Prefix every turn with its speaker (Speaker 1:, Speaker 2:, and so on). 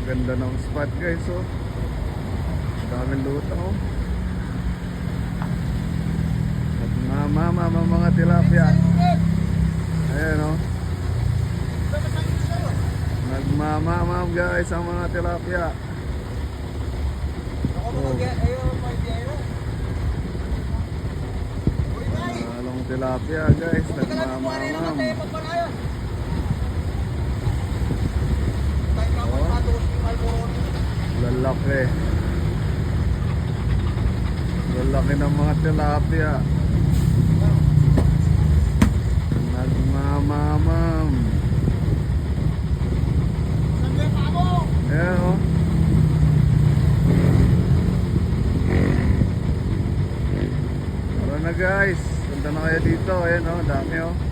Speaker 1: Ganda ng spot guys, oh. Daming lutang, oh. Nagmamamam mga tilapia. Ayan, oh. Nagmamamam guys ang mga tilapia. Oh. Along tilapia guys, nagmamamam. Lalaki. Lalaki ng mga tilapia. Nagmamamam. Ayan, oh. Tara na guys, punta na kayo dito. Ayan, oh, dami, oh.